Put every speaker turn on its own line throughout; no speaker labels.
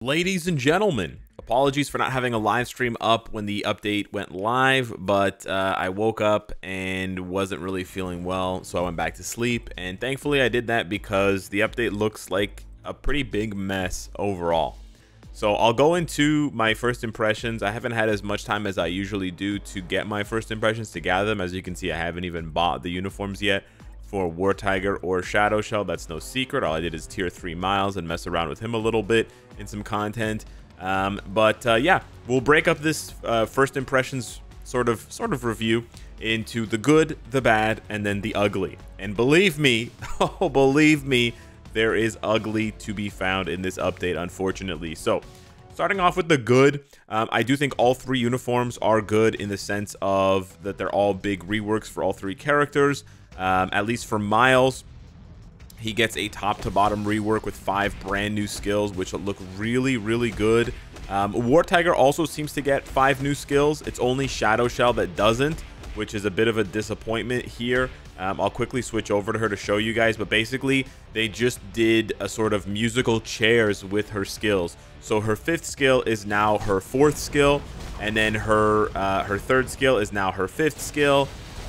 Ladies and gentlemen, apologies for not having a live stream up when the update went live, but I woke up and wasn't really feeling well, so I went back to sleep, and thankfully I did that because the update looks like a pretty big mess overall. So I'll go into my first impressions. I haven't had as much time as I usually do to get my first impressions, to gather them. As you can see, I haven't even bought the uniforms yet for War Tiger or Shadow Shell. That's no secret. All I did is tier 3 Miles and mess around with him a little bit in some content. Yeah, we'll break up this first impressions sort of review into the good, the bad, and then the ugly. And believe me, oh, believe me, there is ugly to be found in this update, unfortunately. So, starting off with the good, I do think all three uniforms are good in the sense of that they're all big reworks for all three characters. At least for Miles, he gets a top to bottom rework with 5 brand new skills, which look really, really good. War Tiger also seems to get 5 new skills. It's only Shadow Shell that doesn't, which is a bit of a disappointment here. I'll quickly switch over to her to show you guys, but basically they just did a sort of musical chairs with her skills. So her 5th skill is now her 4th skill, and then her 3rd skill is now her 5th skill.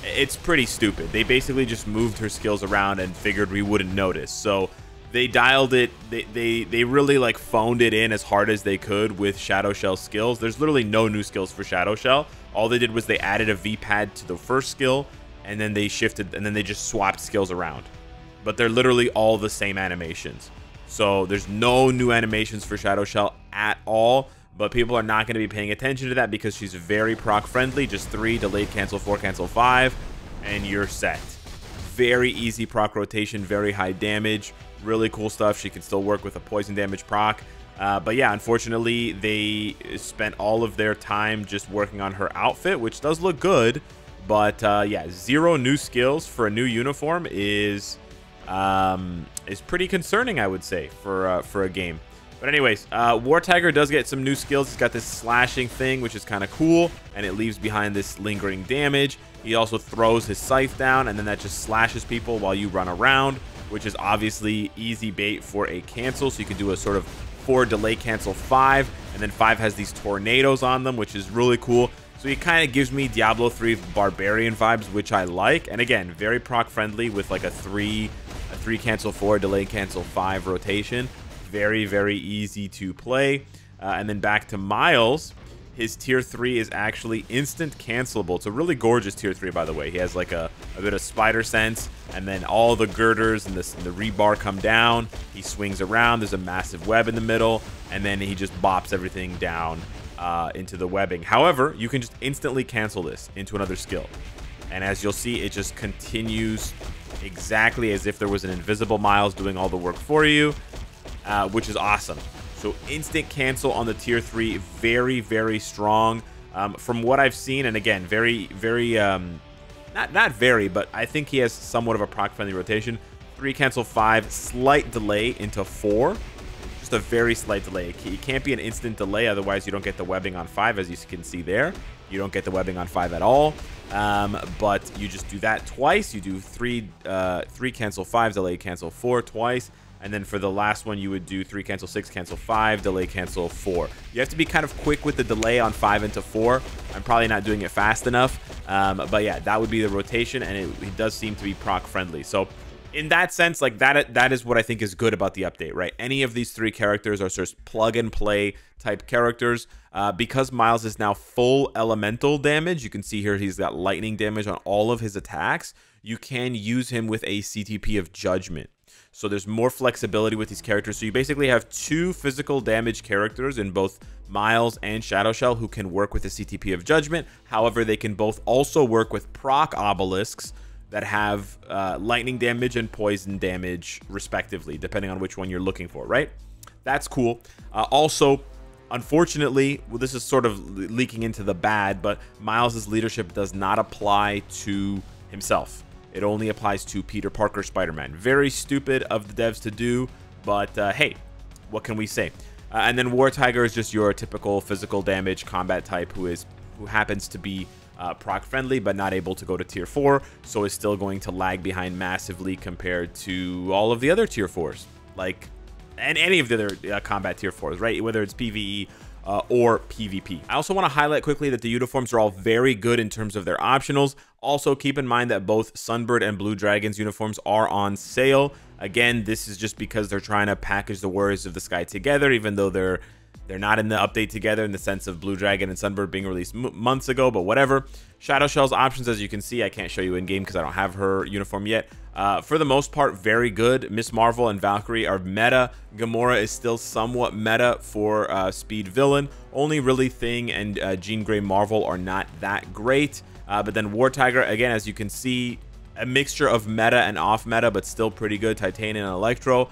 It's pretty stupid. They basically just moved her skills around and figured we wouldn't notice. So they dialed it, they really like phoned it in as hard as they could with Shadow Shell skills. There's literally no new skills for Shadow Shell. All they did was they added a V-pad to the first skill, and then they shifted, and then they just swapped skills around. But they're literally all the same animations. So there's no new animations for Shadow Shell at all. But people are not going to be paying attention to that because she's very proc friendly. Just 3, delayed cancel 4, cancel 5, and you're set. Very easy proc rotation, very high damage, really cool stuff. She can still work with a poison damage proc. But yeah, unfortunately, they spent all of their time just working on her outfit, which does look good. But yeah, 0 new skills for a new uniform is pretty concerning, I would say, for a game. But anyways, War Tiger does get some new skills. He's got this slashing thing, which is kind of cool, and it leaves behind this lingering damage. He also throws his scythe down, and then that just slashes people while you run around, which is obviously easy bait for a cancel. So you can do a sort of 4 delay cancel 5, and then 5 has these tornadoes on them, which is really cool. So he kind of gives me Diablo 3 Barbarian vibes, which I like. And again, very proc friendly with like a 3 cancel 4, delay cancel 5 rotation. Very, very easy to play. And then back to Miles. His tier 3 is actually instant cancelable. It's a really gorgeous tier 3, by the way. He has like a bit of spider sense, and then all the girders and the rebar come down. He swings around. There's a massive web in the middle, and then he just bops everything down into the webbing. However, you can just instantly cancel this into another skill. And as you'll see, it just continues exactly as if there was an invisible Miles doing all the work for you. Which is awesome. So instant cancel on the tier 3, very, very strong. From what I've seen, and again, very, very, not very, but I think he has somewhat of a proc-friendly rotation. 3 cancel 5, slight delay into 4. Just a very slight delay. It can't be an instant delay, otherwise you don't get the webbing on 5, as you can see there. You don't get the webbing on 5 at all. But you just do that twice. You do 3 cancel 5, delay cancel 4 twice. And then for the last one, you would do 3 cancel 6, cancel 5, delay cancel 4. You have to be kind of quick with the delay on 5 into 4. I'm probably not doing it fast enough. But yeah, that would be the rotation, and it does seem to be proc friendly. So in that sense, like that is what I think is good about the update, right? Any of these 3 characters are sort of plug and play type characters. Because Miles is now full elemental damage, you can see here he's got lightning damage on all of his attacks. You can use him with a CTP of Judgment. So there's more flexibility with these characters. So you basically have 2 physical damage characters in both Miles and Shadow Shell who can work with the CTP of Judgment. However, they can both also work with proc obelisks that have lightning damage and poison damage respectively, depending on which one you're looking for, right? That's cool. Also, unfortunately, well, this is sort of leaking into the bad, but Miles' leadership does not apply to himself. It only applies to Peter Parker Spider-Man. Very stupid of the devs to do, but hey, what can we say? And then War Tiger is just your typical physical damage combat type who happens to be proc friendly but not able to go to tier 4, so is still going to lag behind massively compared to all of the other tier 4s, like and any of the other combat tier 4s, right? Whether it's PvE or PvP. I also want to highlight quickly that the uniforms are all very good in terms of their optionals. Also, keep in mind that both Sunbird and Blue Dragon's uniforms are on sale. Again, this is just because they're trying to package the Warriors of the Sky together, even though they're not in the update together in the sense of Blue Dragon and Sunbird being released months ago, but whatever. Shadow Shell's options, as you can see, I can't show you in game because I don't have her uniform yet. For the most part, very good. Miss Marvel and Valkyrie are meta. Gamora is still somewhat meta for speed villain. Only really Thing and Jean Grey Marvel are not that great. But then War Tiger, again, as you can see, a mixture of meta and off meta, but still pretty good. Titanium and Electro.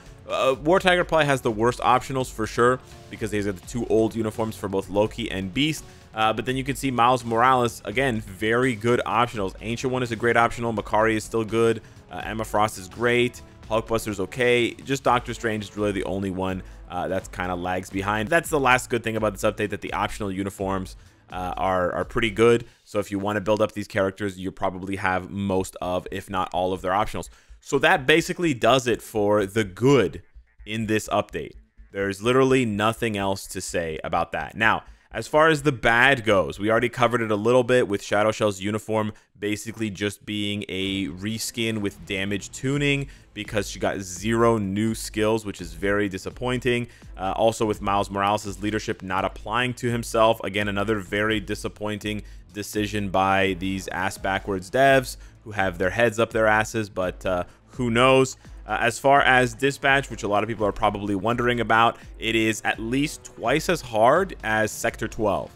War Tiger probably has the worst optionals for sure, because these are the 2 old uniforms for both Loki and Beast. But then you can see Miles Morales, again, very good optionals. Ancient One is a great optional. Makari is still good. Emma Frost is great. Hulkbuster's okay. Just Doctor Strange is really the only one that's kind of lags behind. That's the last good thing about this update, that the optional uniforms are pretty good. So if you want to build up these characters, you probably have most of, if not all of their optionals. So that basically does it for the good in this update. There's literally nothing else to say about that. Now, as far as the bad goes, we already covered it a little bit with Shadow Shell's uniform basically just being a reskin with damage tuning, because she got 0 new skills, which is very disappointing. Also with Miles Morales' leadership not applying to himself. Again, another very disappointing decision by these ass-backwards devs who have their heads up their asses, but who knows. As far as Dispatch, which a lot of people are probably wondering about, it is at least twice as hard as Sector 12.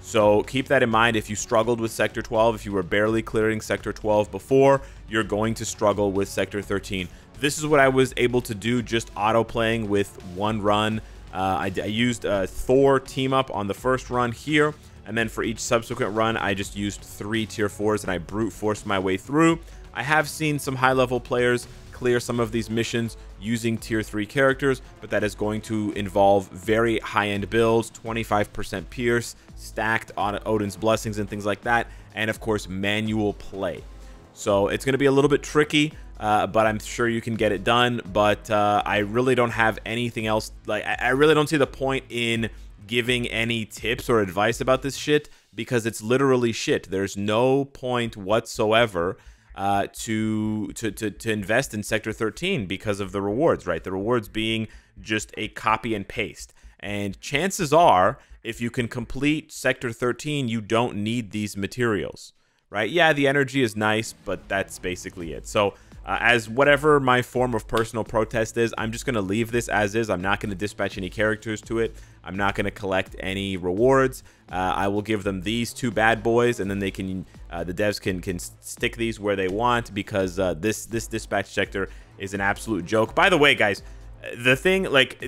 So keep that in mind. If you struggled with Sector 12, if you were barely clearing Sector 12 before, you're going to struggle with Sector 13. This is what I was able to do just auto-playing with 1 run. I used Thor team-up on the first run here, and then for each subsequent run, I just used 3 tier 4s and I brute forced my way through. I have seen some high-level players clear some of these missions using tier 3 characters, but that is going to involve very high-end builds, 25% pierce, stacked on Odin's blessings and things like that, and of course manual play. So it's going to be a little bit tricky, but I'm sure you can get it done. But I really don't have anything else. Like, I really don't see the point in giving any tips or advice about this shit, because it's literally shit. There's no point whatsoever to invest in Sector 13 because of the rewards, right? The rewards being just a copy and paste. And chances are, if you can complete Sector 13, you don't need these materials, right? Yeah, the energy is nice, but that's basically it. So as whatever my form of personal protest is, I'm just going to leave this as is. I'm not going to dispatch any characters to it. I'm not going to collect any rewards. I will give them these 2 bad boys, and then they can, the devs can stick these where they want, because this dispatch sector is an absolute joke. By the way, guys, the thing, like,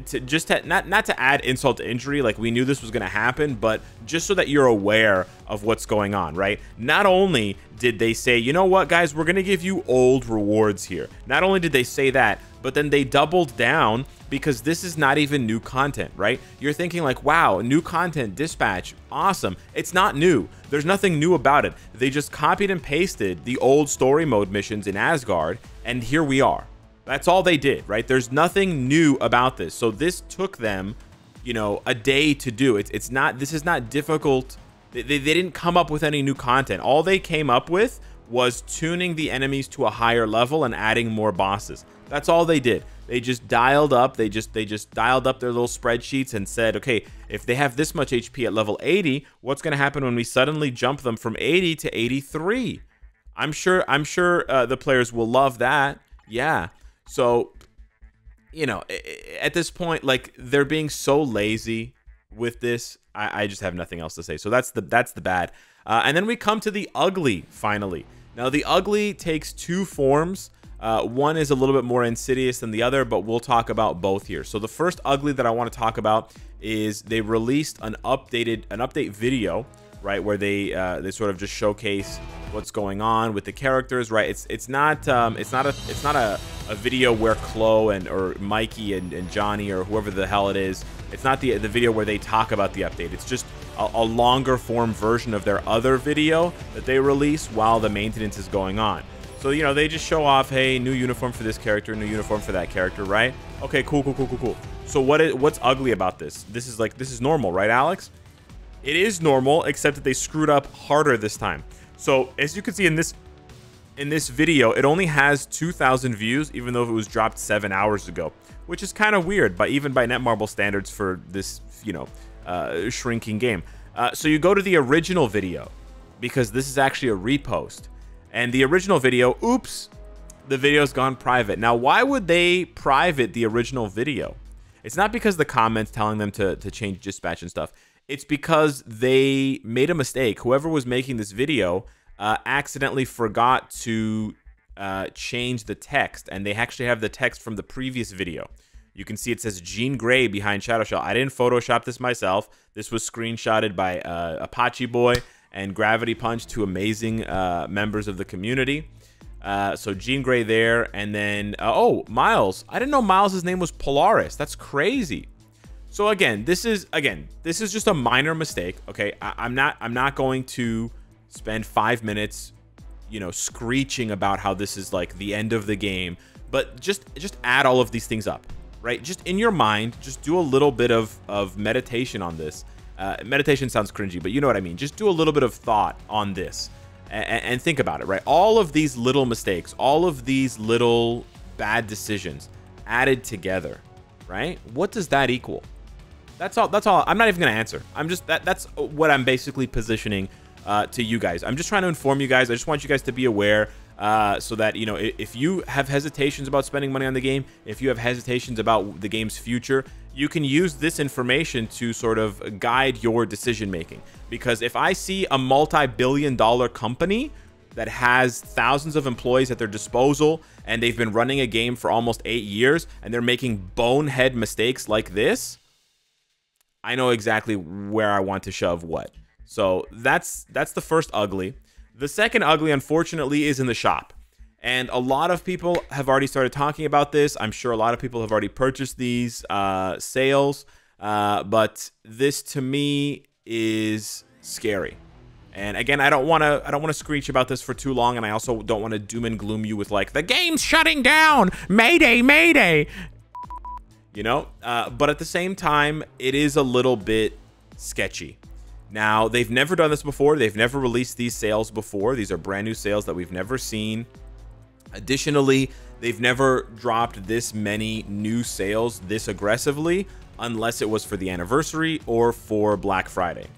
not to add insult to injury, like, we knew this was going to happen, but just so that you're aware of what's going on, right? Not only did they say, you know what, guys, we're going to give you old rewards here. Not only did they say that, but then they doubled down, because this is not even new content, right? You're thinking like, wow, new content, dispatch, awesome. It's not new. There's nothing new about it. They just copied and pasted the old story mode missions in Asgard, and here we are. That's all they did, right? There's nothing new about this. So this took them, you know, a day to do. It's not, this is not difficult. They didn't come up with any new content. All they came up with was tuning the enemies to a higher level and adding more bosses. That's all they did. They just dialed up. They just dialed up their little spreadsheets and said, okay, if they have this much HP at level 80, what's going to happen when we suddenly jump them from 80 to 83? I'm sure the players will love that. Yeah. So, you know, at this point, like, they're being so lazy with this. I just have nothing else to say. So that's the bad. And then we come to the ugly finally. Now the ugly takes 2 forms. One is a little bit more insidious than the other, but we'll talk about both here. So the first ugly that I want to talk about is they released an update video, right, where they sort of just showcase what's going on with the characters, right? It's not a video where Chloe or Mikey and Johnny or whoever the hell it is. It's not the video where they talk about the update. It's just a longer form version of their other video that they release while the maintenance is going on. So, you know, they just show off, hey, new uniform for this character, new uniform for that character, right? Okay, cool. So what's ugly about this? This is normal, right, Alex? It is normal, except that they screwed up harder this time. So as you can see in this video, it only has 2,000 views, even though it was dropped 7 hours ago, which is kind of weird, but even by Netmarble standards for this, shrinking game. So you go to the original video, because this is actually a repost, and the original video, oops, the video's gone private. Now, why would they private the original video? It's not because the comments telling them to change dispatch and stuff. It's because they made a mistake. Whoever was making this video accidentally forgot to change the text, and they actually have the text from the previous video. You can see it says Jean Grey behind Shadow Shell. I didn't Photoshop this myself. This was screenshotted by Apache Boy and Gravity Punch, two amazing members of the community. So Jean Grey there, and then oh, Miles. I didn't know Miles' name was Polaris. That's crazy. So again, this is just a minor mistake. Okay, I'm not going to spend 5 minutes, screeching about how this is like the end of the game. But just add all of these things up, right? Just in your mind, just do a little bit of meditation on this. Meditation sounds cringy, but you know what I mean. Just do a little bit of thought on this and think about it, right? All of these little mistakes, all of these little bad decisions added together, right? What does that equal? That's all. I'm not even going to answer. I'm just that's what I'm basically positioning to you guys. I'm just trying to inform you guys. I just want you guys to be aware so that, if you have hesitations about spending money on the game, if you have hesitations about the game's future, you can use this information to sort of guide your decision making. Because if I see a multi-billion-dollar company that has thousands of employees at their disposal, and they've been running a game for almost 8 years, and they're making bonehead mistakes like this, I know exactly where I want to shove what. So that's the first ugly. The second ugly, unfortunately, is in the shop. And a lot of people have already started talking about this. I'm sure a lot of people have already purchased these sales. But this, to me, is scary. And again, I don't want to screech about this for too long. And I also don't want to doom and gloom you with like, the game's shutting down. Mayday, mayday. But at the same time, it is a little bit sketchy. Now, they've never done this before. They've never released these sales before. These are brand new sales that we've never seen. Additionally, they've never dropped this many new sales this aggressively unless it was for the anniversary or for Black Friday.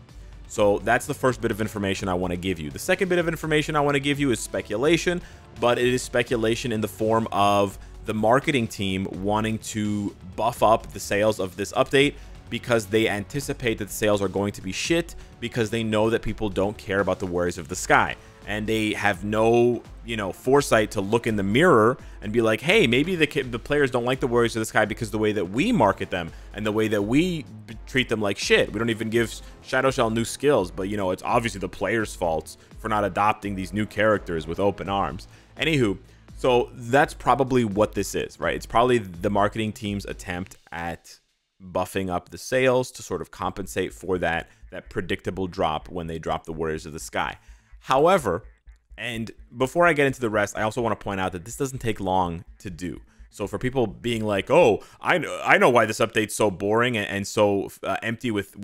So that's the first bit of information I want to give you. The second bit of information I want to give you is speculation, but it is speculation in the form of the marketing team wanting to buff up the sales of this update because they anticipate that the sales are going to be shit because they know that people don't care about the Warriors of the Sky. And they have no, foresight to look in the mirror and be like, hey, maybe the players don't like the Warriors of the Sky because the way that we market them and the way that we treat them like shit. We don't even give Shadow Shell new skills, but, it's obviously the players' faults for not adopting these new characters with open arms. Anywho, so that's probably what this is, right? It's probably the marketing team's attempt at buffing up the sales to sort of compensate for that predictable drop when they drop the Warriors of the Sky. However, and before I get into the rest, I also want to point out that this doesn't take long to do. So for people being like, oh, I know why this update's so boring and so empty with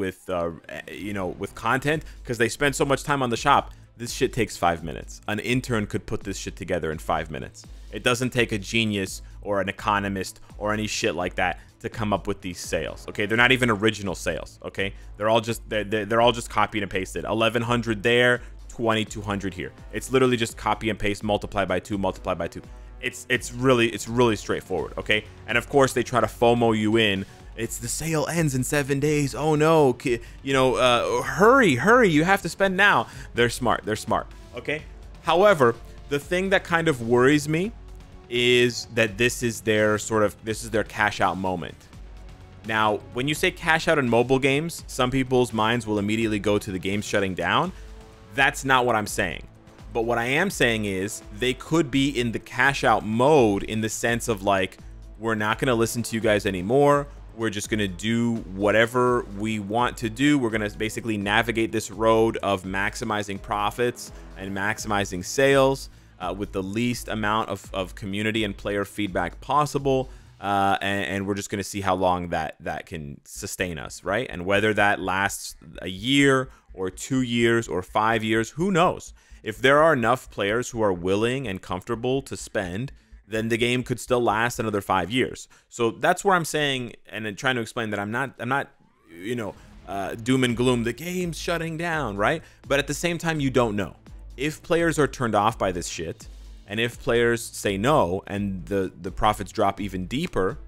content, because they spend so much time on the shop. This shit takes 5 minutes. An intern could put this shit together in 5 minutes. It doesn't take a genius or an economist or any shit like that to come up with these sales. Okay, they're not even original sales. Okay, they're all just copied and pasted. 1,100 there, 2,200 here. It's literally just copy and paste, multiply by 2, multiply by 2. It's really straightforward. Okay, and of course they try to FOMO you in. It's the sale ends in 7 days. Oh no, hurry, you have to spend now. They're smart. Okay. However, the thing that kind of worries me is that this is their cash out moment. Now, when you say cash out in mobile games, some people's minds will immediately go to the game shutting down. That's not what I'm saying. But what I am saying is they could be in the cash out mode in the sense of like, we're not going to listen to you guys anymore. We're just going to do whatever we want to do. We're going to basically navigate this road of maximizing profits and maximizing sales with the least amount of community and player feedback possible. and we're just going to see how long that can sustain us, right? And whether that lasts a year or 2 years or 5 years, who knows? If there are enough players who are willing and comfortable to spend, then the game could still last another 5 years. So that's where I'm saying and trying to explain that I'm not doom and gloom. The game's shutting down, right? But at the same time, you don't know. If players are turned off by this shit, and if players say no and the profits drop even deeper,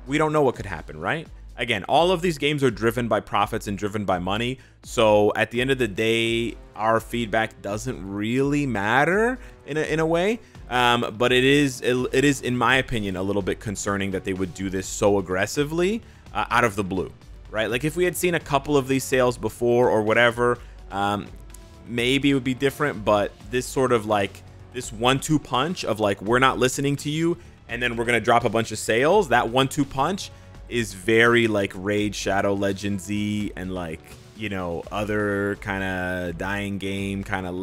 we don't know what could happen, right? Again, all of these games are driven by profits and driven by money. So at the end of the day, our feedback doesn't really matter in a way. But it is, in my opinion, a little bit concerning that they would do this so aggressively out of the blue, right? Like if we had seen a couple of these sales before or whatever, maybe it would be different. But this sort of like this 1-2 punch of like, we're not listening to you, and then we're going to drop a bunch of sales. That 1-2 punch is very like Raid Shadow Legends-y and like, you know, other kind of dying game kind of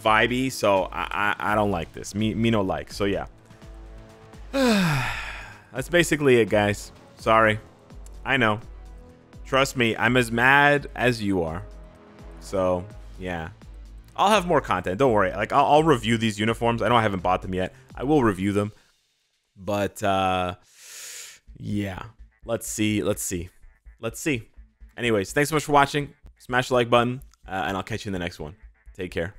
vibey. So I don't like this. Me no like. So yeah. That's basically it, guys. Sorry. I know. Trust me, I'm as mad as you are. So yeah. I'll have more content. Don't worry. Like I'll review these uniforms. I know I haven't bought them yet. I will review them. But yeah. Let's see. Anyways, thanks so much for watching. Smash the like button, and I'll catch you in the next one. Take care.